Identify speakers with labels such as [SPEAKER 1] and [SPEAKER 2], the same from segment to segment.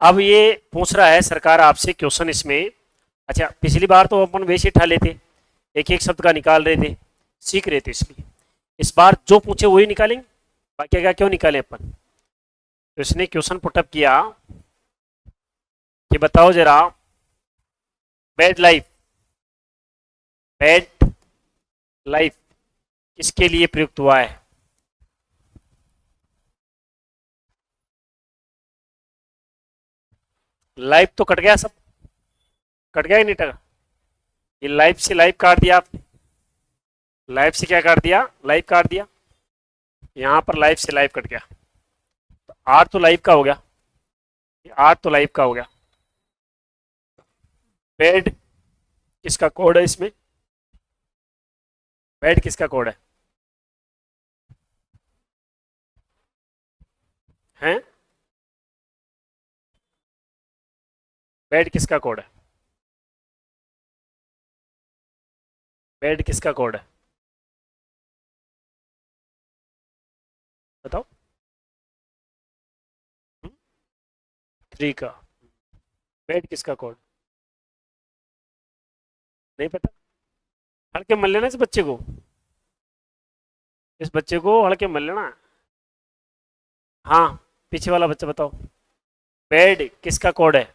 [SPEAKER 1] अब ये पूछ रहा है सरकार आपसे क्वेश्चन इसमें। अच्छा, पिछली बार तो अपन वैसे ठा लेते, एक एक शब्द का निकाल रहे थे, सीख रहे थे, इसलिए इस बार जो पूछे वही निकालेंगे, बाकी का क्यों निकालें अपन। तो इसने क्वेश्चन पुटअप किया कि बताओ जरा, बैड लाइफ, बैड लाइफ किसके लिए प्रयुक्त हुआ है। लाइफ तो कट गया, सब कट गया ही नहीं टका। ये लाइफ से लाइफ काट दिया आपने, लाइफ से क्या काट दिया, लाइफ काट दिया, यहां पर लाइफ से लाइफ कट गया, तो आर तो लाइफ का हो गया, आर तो लाइफ का हो गया। बेड किसका कोड है इसमें, बेड किसका कोड है, हैं, बेड किसका कोड है, बेड किसका कोड है, बताओ। 3 का। बेड किसका कोड, नहीं पता। हल्के मल लेना इस बच्चे को, इस बच्चे को हल्के मल लेना। हाँ, पीछे वाला बच्चा बताओ, बेड किसका कोड है?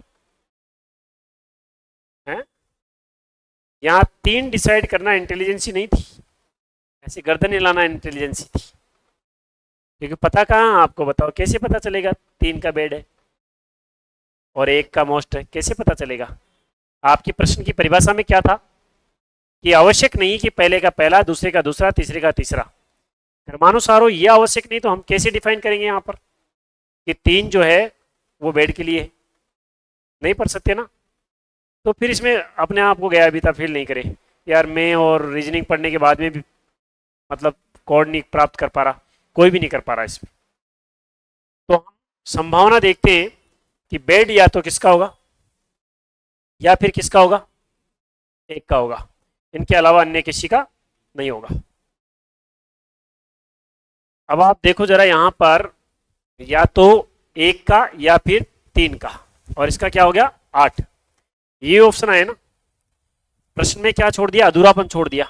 [SPEAKER 1] यहाँ 3 डिसाइड करना इंटेलिजेंसी नहीं थी, ऐसे गर्दन हिलाना इंटेलिजेंसी थी, क्योंकि पता कहाँ आपको, बताओ कैसे पता चलेगा 3 का बेड है और 1 का मोस्ट है, कैसे पता चलेगा। आपकी प्रश्न की परिभाषा में क्या था कि आवश्यक नहीं कि पहले का पहला, दूसरे का दूसरा, तीसरे का तीसरा। क्रमानुसार हो ये आवश्यक नहीं, तो हम कैसे डिफाइन करेंगे यहाँ पर कि 3 जो है वो बेड के लिए है? नहीं पढ़ सकते ना। तो फिर इसमें अपने आप को गया भी था फील नहीं करे, यार मैं और रीजनिंग पढ़ने के बाद में भी मतलब कोड नहीं प्राप्त कर पा रहा, कोई भी नहीं कर पा रहा इसमें। तो हम संभावना देखते हैं कि बेड या तो किसका होगा या फिर किसका होगा, 1 का होगा, इनके अलावा अन्य किसी का नहीं होगा। अब आप देखो जरा यहाँ पर, या तो 1 का या फिर 3 का, और इसका क्या हो गया 8, ये ऑप्शन आए ना। प्रश्न में क्या छोड़ दिया, अधूरापन छोड़ दिया।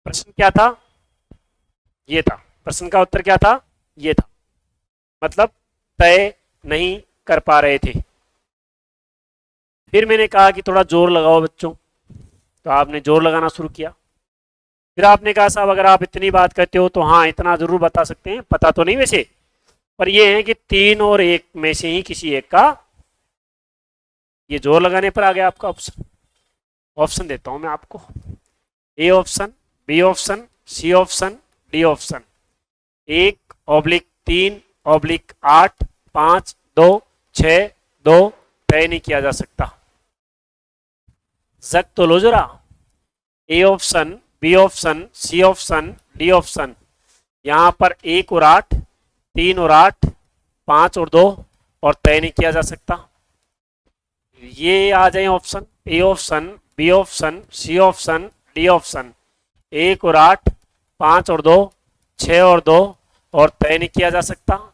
[SPEAKER 1] प्रश्न क्या था, ये था, प्रश्न का उत्तर क्या था, ये था, मतलब तय नहीं कर पा रहे थे। फिर मैंने कहा कि थोड़ा जोर लगाओ बच्चों, तो आपने जोर लगाना शुरू किया। फिर आपने कहा साहब अगर आप इतनी बात करते हो तो हाँ इतना जरूर बता सकते हैं, पता तो नहीं वैसे, पर यह है कि 3 और 1 में से ही किसी एक का, ये जोर लगाने पर आ गया आपका ऑप्शन। ऑप्शन देता हूं मैं आपको, A option, B option, C option, D option. 1/3/8 5 2 6 2 तय नहीं किया जा सकता। जक तो लो जरा, A option, B option, C option, D option, यहां पर 1 और 8, 3 और 8, 5 और 2, और तय नहीं किया जा सकता। ये आ जाए option, A option, B option, C option, D option, 1 और 8, 5 और 2, 6 और 2, और तय नहीं किया जा सकता।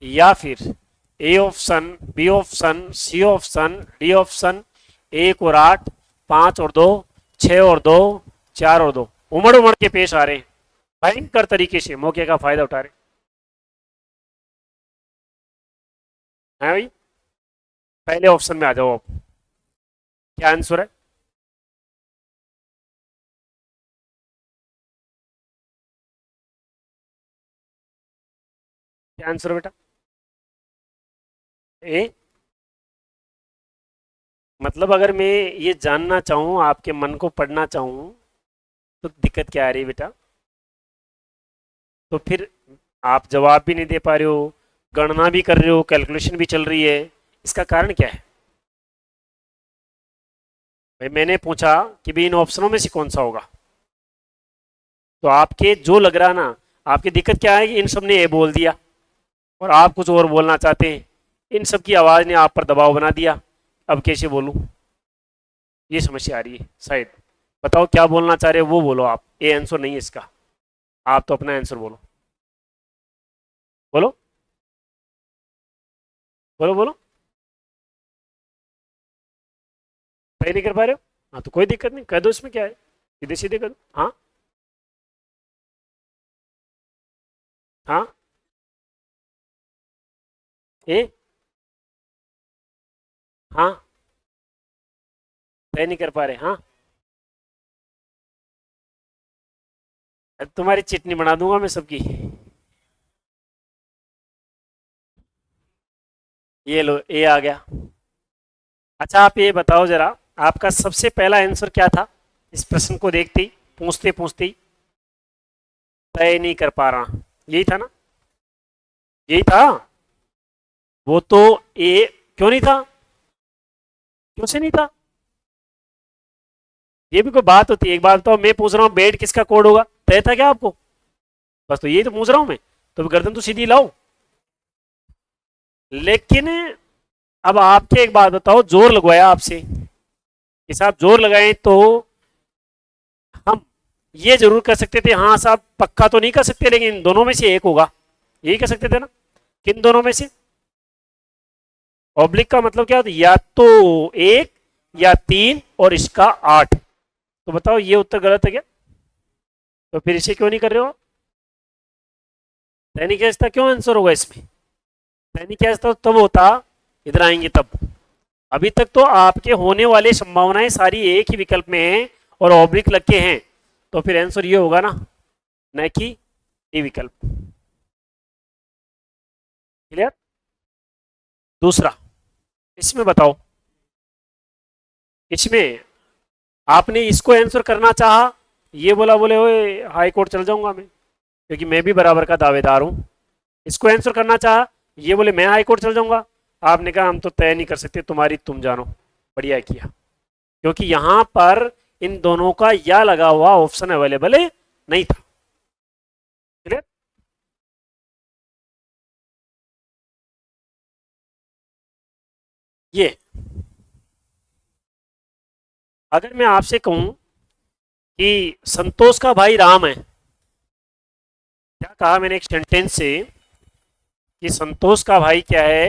[SPEAKER 1] या फिर A option, B option, C option, D option, 1 और 8, 5 और 2, 6 और 2, 4 और 2, उमड़ उमड़ के पेश आ रहे हैं, भयंकर तरीके से मौके का फायदा उठा रहे हैं भाई। पहले ऑप्शन में आ जाओ आप, क्या आंसर है। क्या आंसर बेटा, ए। मतलब अगर मैं ये जानना चाहूँ, आपके मन को पढ़ना चाहूँ, तो दिक्कत क्या आ रही है बेटा। तो फिर आप जवाब भी नहीं दे पा रहे हो, गणना भी कर रहे हो, कैलकुलेशन भी चल रही है, इसका कारण क्या है। भाई मैंने पूछा कि भाई इन ऑप्शनों में से कौन सा होगा, तो आपके जो लग रहा ना, आपकी दिक्कत क्या है कि इन सब ने ए बोल दिया और आप कुछ और बोलना चाहते हैं, इन सब की आवाज़ ने आप पर दबाव बना दिया, अब कैसे बोलूँ, ये समस्या आ रही है शायद। बताओ क्या बोलना चाह रहे हो वो बोलो आप, ए आंसर नहीं है इसका, आप तो अपना आंसर बोलो, बोलो बोलो बोलो। तय नहीं कर पा रहे हो, हाँ तो कोई दिक्कत नहीं, कह दो इसमें क्या है, सीधे सीधे कर दो। हाँ हाँ ए हाँ तय नहीं कर पा रहे, हाँ अब तुम्हारी चिटनी बना दूंगा मैं सबकी। ये लो ए आ गया। अच्छा आप ये बताओ जरा, आपका सबसे पहला आंसर क्या था इस प्रश्न को देखते ही, पूछते पूछते ही, तय नहीं कर पा रहा, यही था ना, यही था। वो तो ए क्यों नहीं था, क्यों से नहीं था, ये भी कोई बात होती है। एक बात तो मैं पूछ रहा हूँ बेड किसका कोड होगा, तय था क्या आपको, बस तो यही तो पूछ रहा हूँ मैं, तो गर्दन तो सीधी लाओ। लेकिन अब आपके एक बात बताओ, जोर लगवाया आपसे कि साहब जोर लगाएं तो हम ये जरूर कर सकते थे, हाँ साहब पक्का तो नहीं कर सकते लेकिन इन दोनों में से एक होगा, यही कर सकते थे ना, किन दोनों में से। ऑब्लिक का मतलब क्या होता है, या तो एक या तीन और इसका आठ, तो बताओ ये उत्तर गलत है क्या, तो फिर इसे क्यों नहीं कर रहे हो। दैनिक ऐसा क्यों आंसर होगा इसमें, दैनिक ऐसा तब होता, इधर आएंगे तब। अभी तक तो आपके होने वाली संभावनाएं सारी एक ही विकल्प में हैं और ऑब्लिक लग के हैं, तो फिर आंसर ये होगा ना, न कि डी विकल्प। क्लियर। दूसरा, इसमें बताओ, इसमें आपने इसको आंसर करना चाहा, ये बोला बोले ओए हाई कोर्ट चल जाऊंगा मैं, क्योंकि मैं भी बराबर का दावेदार हूं। इसको आंसर करना चाहा, ये बोले मैं हाई कोर्ट चल जाऊंगा, आपने कहा हम तो तय नहीं कर सकते, तुम्हारी तुम जानो, बढ़िया किया, क्योंकि यहां पर इन दोनों का या लगा हुआ ऑप्शन अवेलेबल नहीं था। क्लियर। ये अगर मैं आपसे कहूं कि संतोष का भाई राम है, क्या कहा मैंने एक सेंटेंस से कि संतोष का भाई क्या है,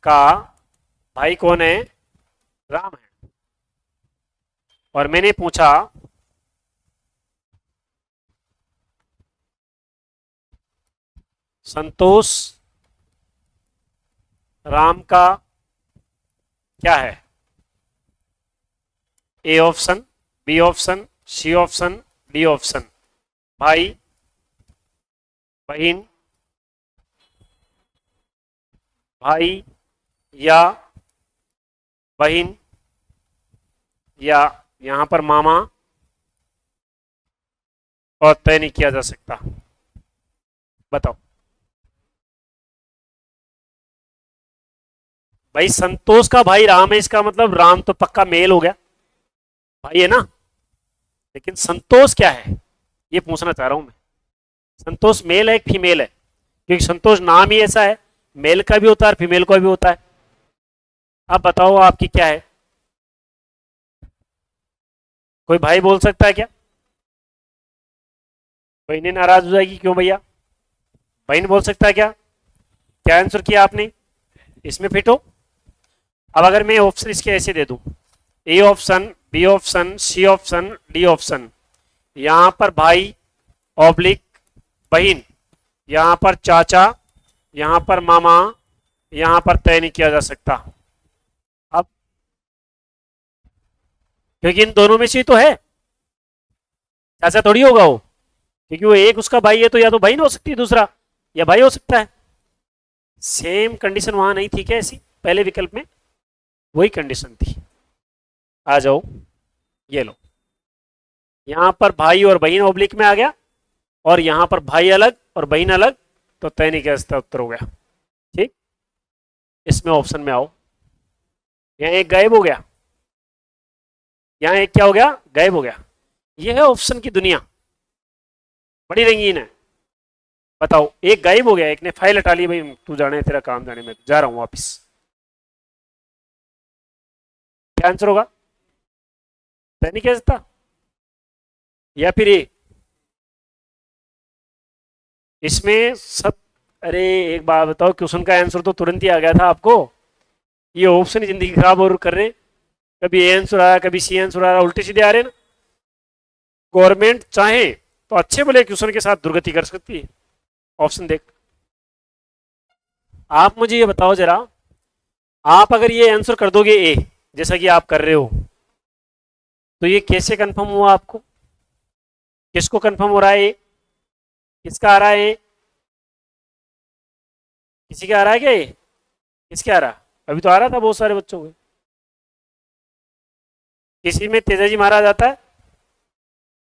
[SPEAKER 1] का भाई कौन है, राम है। और मैंने पूछा संतोष राम का क्या है, A option, B option, C option, D option, भाई, बहन, भाई या बहन, या यहां पर मामा, और तय नहीं किया जा सकता। बताओ भाई, संतोष का भाई राम है, इसका मतलब राम तो पक्का मेल हो गया, भाई है ना, लेकिन संतोष क्या है ये पूछना चाह रहा हूं मैं। संतोष मेल है फीमेल है, क्योंकि संतोष नाम ही ऐसा है, मेल का भी होता है और फीमेल का भी होता है। अब बताओ आपकी क्या है, कोई भाई बोल सकता है क्या, बहनें नाराज हो जाएगी, क्यों भैया, बहन बोल सकता है क्या, क्या आंसर किया आपने, इसमें फिट हो। अब अगर मैं ऑप्शन इसके ऐसे दे दूं, A option, B option, C option, D option, यहां पर भाई ऑब्लिक बहन, यहां पर चाचा, यहां पर मामा, यहां पर तय नहीं किया जा सकता। अब क्योंकि इन दोनों में से तो है, चाचा थोड़ी होगा वो, क्योंकि वो एक उसका भाई है, तो या तो बहन हो सकती है दूसरा, या भाई हो सकता है। सेम कंडीशन वहां नहीं थी क्या ऐसी, पहले विकल्प में वही कंडीशन थी। आ जाओ, ये लो, यहां पर भाई और बहन ऑब्लिक में आ गया, और यहां पर भाई अलग और बहन अलग, तो तय नहीं किया जाता उत्तर हो गया। ठीक, इसमें ऑप्शन में आओ, यहां एक गायब हो गया, यहां एक क्या हो गया, गायब हो गया। यह है ऑप्शन की दुनिया, बड़ी रंगीन है। बताओ, एक गायब हो गया, एक ने फाइल हटा ली, भाई तू जाने तेरा काम जाने, में जा रहा हूं वापिस, क्या आंसर होगा, तय नहीं किया जाता, या फिर ए, इसमें सब। अरे एक बात बताओ, क्वेश्चन का आंसर तो तुरंत ही आ गया था आपको, ये ऑप्शन ही जिंदगी खराब और कर रहे हैं। कभी ए आंसर आ रहा, कभी सी आंसर आ रहा, उल्टे सीधे आ रहे हैं ना। गवर्नमेंट चाहे तो अच्छे भले क्वेश्चन के साथ दुर्गति कर सकती है। ऑप्शन देख, आप मुझे ये बताओ जरा, आप अगर ये आंसर कर दोगे ए, जैसा कि आप कर रहे हो, तो ये कैसे कंफर्म हुआ आपको? किसको कंफर्म हो रहा है? ए किसका आ रहा है? ए किसी का आ रहा है क्या? ये किसके आ रहा? अभी तो आ रहा था बहुत सारे बच्चों को। किसी में तेजाजी महाराज आता है,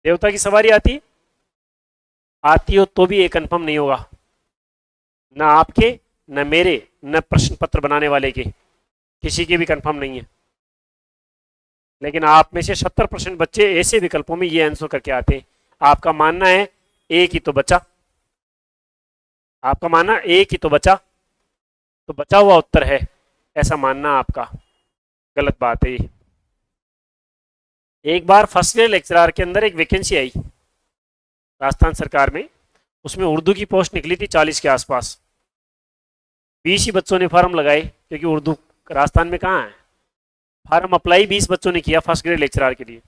[SPEAKER 1] देवता की सवारी आती आती हो तो भी ये कंफर्म नहीं होगा, ना आपके, न मेरे, न प्रश्न पत्र बनाने वाले के, किसी के भी कंफर्म नहीं है। लेकिन आप में से 70% बच्चे ऐसे विकल्पों में ये आंसर करके आते हैं। आपका मानना है एक ही तो बचा, आपका मानना एक ही तो बचा, तो बचा हुआ उत्तर है, ऐसा मानना आपका गलत बात है। ये एक बार फर्स्ट ईयर लेक्चरर के अंदर एक वैकेंसी आई राजस्थान सरकार में, उसमें उर्दू की पोस्ट निकली थी 40 के आसपास। 20 ही बच्चों ने फॉर्म लगाए, क्योंकि उर्दू राजस्थान में कहाँ है। फॉर्म अप्लाई 20 बच्चों ने किया फर्स्ट ग्रेड लेक्चरर के लिए।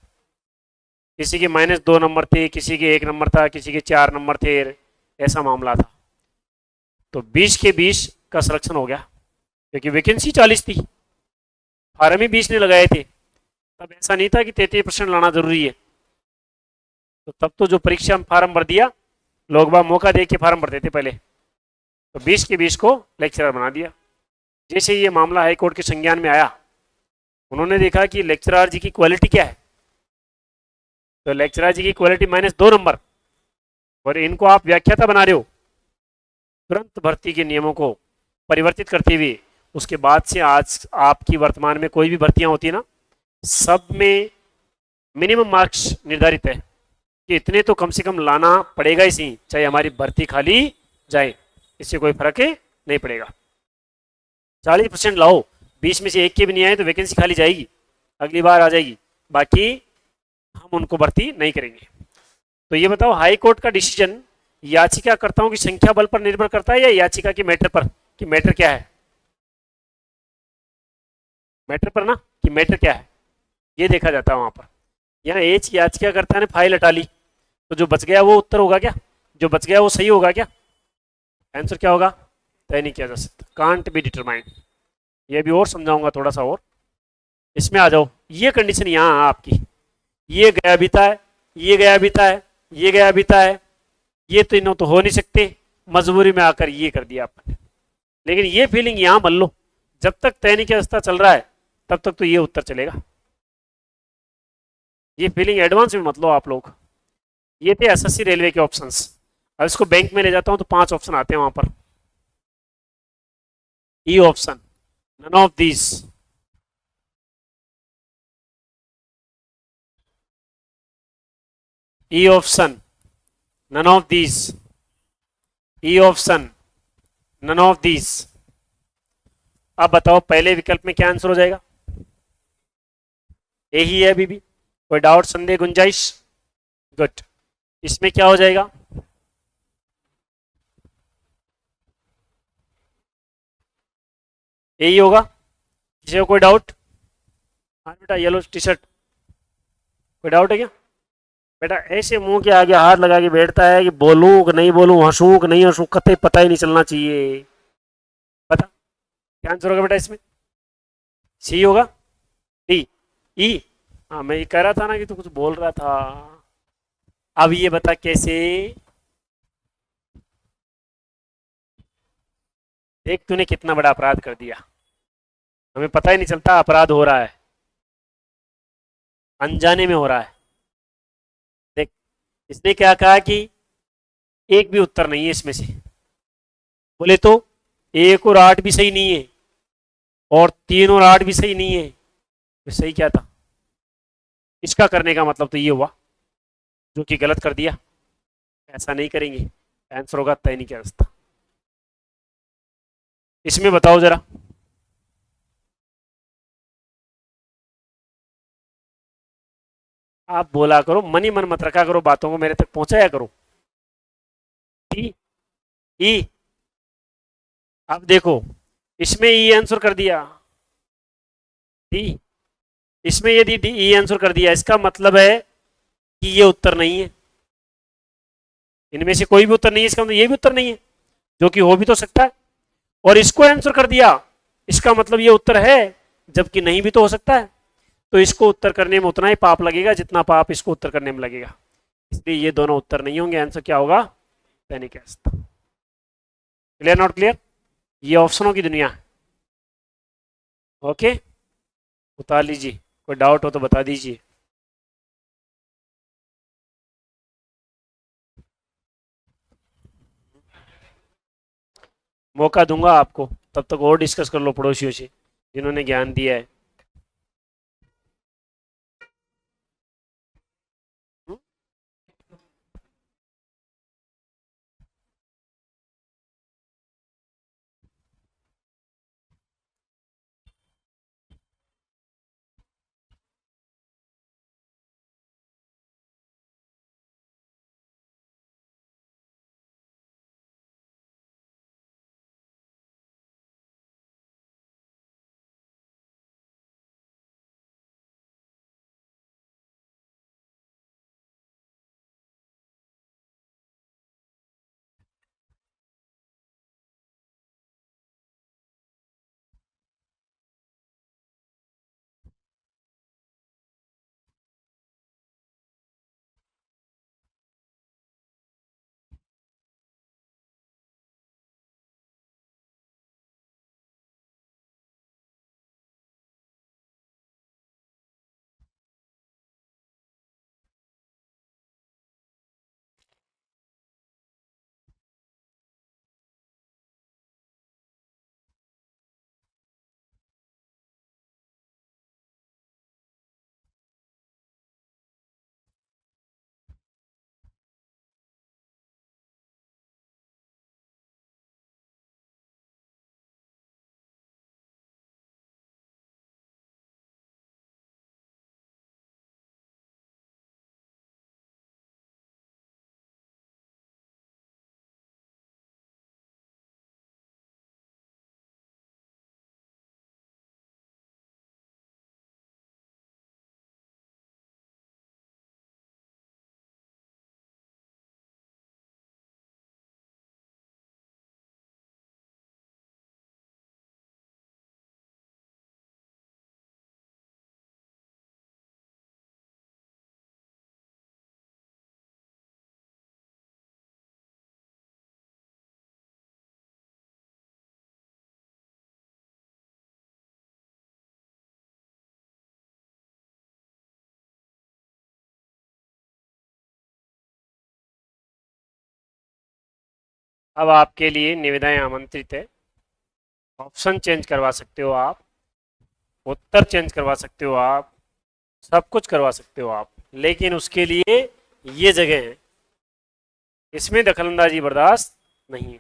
[SPEAKER 1] किसी के -2 नंबर थे, किसी के 1 नंबर था, किसी के 4 नंबर थे, ऐसा मामला था। तो 20 के 20 का सिलेक्शन हो गया, क्योंकि वैकेंसी 40 थी, फॉर्म ही 20 ने लगाए थे। तब ऐसा नहीं था कि 33% लाना जरूरी है। तो तब तो जो परीक्षा में फार्म भर दिया, लोग बाग मौका दे के फार्म भरते थे पहले, तो 20 के 20 को लेक्चरर बना दिया। जैसे ये मामला हाईकोर्ट के संज्ञान में आया, उन्होंने देखा कि लेक्चरर जी की क्वालिटी क्या है, तो लेक्चरर जी की क्वालिटी -2 नंबर, और इनको आप व्याख्याता बना रहे हो। तुरंत भर्ती के नियमों को परिवर्तित करते हुए उसके बाद से आज आपकी वर्तमान में कोई भी भर्तियां होती है ना, सब में मिनिमम मार्क्स निर्धारित है कि इतने तो कम से कम लाना पड़ेगा ही सही, चाहे हमारी भर्ती खाली जाए, इससे कोई फर्क नहीं पड़ेगा। 40% लाओ, 20 में से एक के भी नहीं आए तो वैकेंसी खाली जाएगी, अगली बार आ जाएगी, बाकी हम उनको भर्ती नहीं करेंगे। तो ये बताओ, हाई कोर्ट का डिसीजन याचिकाकर्ताओं की संख्या बल पर निर्भर करता है या याचिका के मैटर पर, कि मैटर क्या है? मैटर पर ना, कि मैटर क्या है, ये देखा जाता है वहां पर। यहाँ एच याचिकाकर्ता ने फाइल हटा ली, तो जो बच गया वो उत्तर होगा क्या? जो बच गया वो सही होगा क्या? आंसर क्या होगा? तय नहीं किया जा सकता, कांट बी डिटरमाइंड। ये भी और समझाऊंगा थोड़ा सा और। इसमें आ जाओ, ये कंडीशन यहाँ आपकी, ये गया बीता है, ये गया बीता है, ये गया बीता है, ये तीनों तो हो नहीं सकते, मजबूरी में आकर ये कर दिया आपने। लेकिन ये फीलिंग यहाँ मान लो, जब तक तय नहीं किया रास्ता चल रहा है तब तक तो ये उत्तर चलेगा। ये फीलिंग एडवांस में मत लो आप लोग। ये थे एसएससी रेलवे के ऑप्शंस। अब इसको बैंक में ले जाता हूं तो 5 ऑप्शन आते हैं वहां पर। E option, none of these. E option, none of these. E option, none of these. अब बताओ पहले विकल्प में क्या आंसर हो जाएगा? यही है अभी भी, कोई डाउट, संदेह, गुंजाइश? गुड। इसमें क्या हो जाएगा? यही होगा। किसी को कोई डाउट? हाँ बेटा, येलो टी शर्ट, कोई डाउट है क्या बेटा? ऐसे मुंह के आगे हाथ लगा के बैठता है कि बोलूं कि नहीं बोलूं, हंसूं कि नहीं हंसूं, कतई पता ही नहीं चलना चाहिए। पता क्या आंसर होगा बेटा इसमें? सी होगा? डी? ई? हाँ, मैं ये कह रहा था ना कि तू कुछ बोल रहा था। अब ये बता कैसे? देख तूने कितना बड़ा अपराध कर दिया, हमें पता ही नहीं चलता अपराध हो रहा है, अनजाने में हो रहा है। देख, इसने क्या कहा कि एक भी उत्तर नहीं है इसमें से। बोले तो 1 और 8 भी सही नहीं है, और 3 और 8 भी सही नहीं है, तो सही क्या था? इसका करने का मतलब तो ये हुआ जो कि गलत कर दिया। ऐसा नहीं करेंगे, आंसर होगा तय नहीं किया रास्ता। इसमें बताओ जरा, आप बोला करो, मन ही मन मत रखा करो, बातों को मेरे तक पहुंचाया करो। ई? ई? अब देखो, इसमें ई आंसर कर दिया, डी। इसमें यदि डी ई आंसर कर दिया, इसका मतलब है कि ये उत्तर नहीं है, इनमें से कोई भी उत्तर नहीं है, इसका मतलब ये भी उत्तर नहीं है, जो कि हो भी तो सकता है। और इसको आंसर कर दिया, इसका मतलब ये उत्तर है, जबकि नहीं भी तो हो सकता है। तो इसको उत्तर करने में उतना ही पाप लगेगा जितना पाप इसको उत्तर करने में लगेगा, इसलिए ये दोनों उत्तर नहीं होंगे। आंसर क्या होगा? पेनिकेस्ट। Clear not clear? ये ऑप्शनों की दुनिया है। ओके, उतार लीजिए, कोई डाउट हो तो बता दीजिए। मौका दूंगा आपको, तब तक और डिस्कस कर लो पड़ोसियों से जिन्होंने ज्ञान दिया है। अब आपके लिए निविदाएं आमंत्रित है। ऑप्शन चेंज करवा सकते हो आप, उत्तर चेंज करवा सकते हो आप, सब कुछ करवा सकते हो आप, लेकिन उसके लिए ये जगह है, इसमें दखलंदाजी बर्दाश्त नहीं।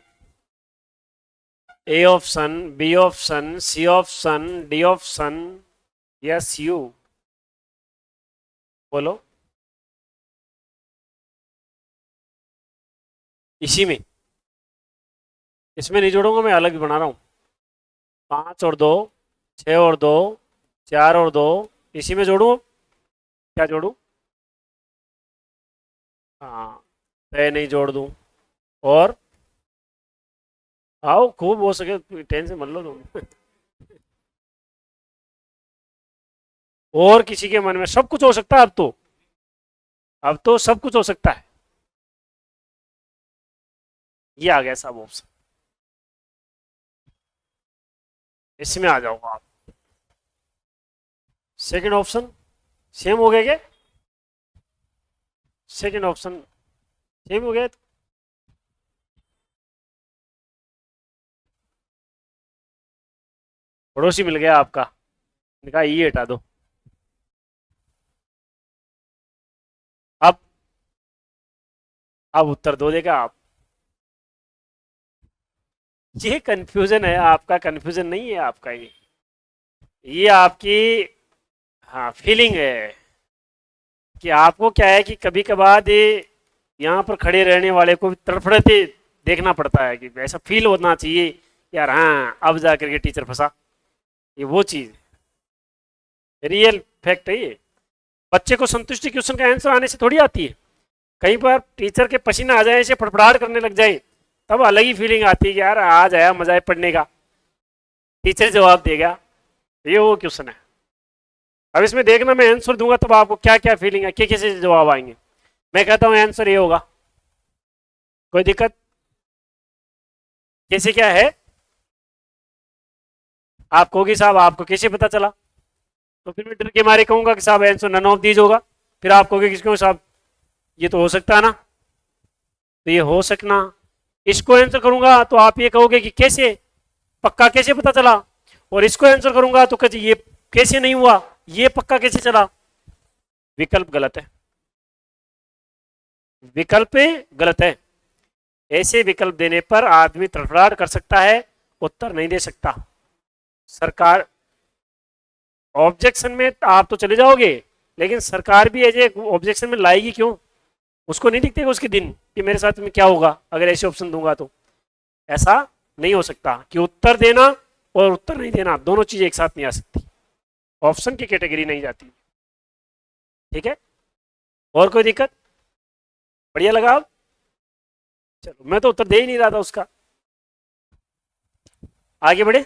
[SPEAKER 1] A option, B option, C option, D option, yes you बोलो। इसी में, इसमें नहीं जोड़ूंगा मैं, अलग बना रहा हूँ। 5 और 2, 6 और 2, 4 और 2, इसी में जोड़ू। क्या जोड़ू? हाँ, तय नहीं जोड़ दूं। और आओ, खूब हो सके टेंशन मत लो तुम। और किसी के मन में सब कुछ हो सकता है, अब तो सब कुछ हो सकता है। ये आ गया सब ऑप्शन, इसमें आ जाओ आप। सेकंड ऑप्शन सेम हो गया क्या? सेकंड ऑप्शन सेम हो गया। पड़ोसी मिल गया आपका, इनका ये हटा दो। अब अब उत्तर दो देगा आप। ये कंफ्यूजन है आपका, कंफ्यूजन नहीं है आपका, ये आपकी, हाँ, फीलिंग है कि आपको क्या है कि कभी कभार ये यहाँ पर खड़े रहने वाले को भी तड़फड़ते देखना पड़ता है, कि ऐसा फील होना चाहिए यार, हाँ अब जा करके टीचर फंसा, ये वो चीज़। रियल फैक्ट है ये। बच्चे को संतुष्टि क्वेश्चन का आंसर आने से थोड़ी आती है। कहीं पर टीचर के पसीना आ जाए, ऐसे फड़फड़ाहट करने लग जाए, तब अलग ही फीलिंग आती है कि यार आज आया मजा है पढ़ने का, टीचर जवाब देगा। ये वो क्वेश्चन है। अब इसमें देखना, मैं आंसर दूंगा तब आपको क्या क्या फीलिंग है, कैसे जवाब आएंगे। मैं कहता हूँ आंसर ये होगा, कोई दिक्कत? कैसे क्या है आप कहोगे साहब आपको कैसे पता चला, तो फिर मैं डर के मारे कहूंगा कि साहब आंसर नन ऑफ दीज होगा। फिर आप कहोगे किसको साहब ये तो हो सकता है ना, तो ये हो सकना, इसको आंसर करूंगा तो आप ये कहोगे कि कैसे, पक्का कैसे पता चला। और इसको आंसर करूंगा तो कहे ये कैसे नहीं हुआ, ये पक्का कैसे चला। विकल्प गलत है, विकल्प गलत है। ऐसे विकल्प देने पर आदमी तड़फड़ाहट कर सकता है, उत्तर नहीं दे सकता। सरकार ऑब्जेक्शन में आप तो चले जाओगे, लेकिन सरकार भी ऐसे ऑब्जेक्शन में लाएगी क्यों? उसको नहीं दिखते उसके दिन कि मेरे साथ में क्या होगा अगर ऐसे ऑप्शन दूंगा। तो ऐसा नहीं हो सकता कि उत्तर देना और उत्तर नहीं देना दोनों चीजें एक साथ नहीं आ सकती, ऑप्शन की कैटेगरी नहीं जाती। ठीक है, और कोई दिक्कत? बढ़िया लगा? अब चलो, मैं तो उत्तर दे ही नहीं रहा था उसका, आगे बढ़े।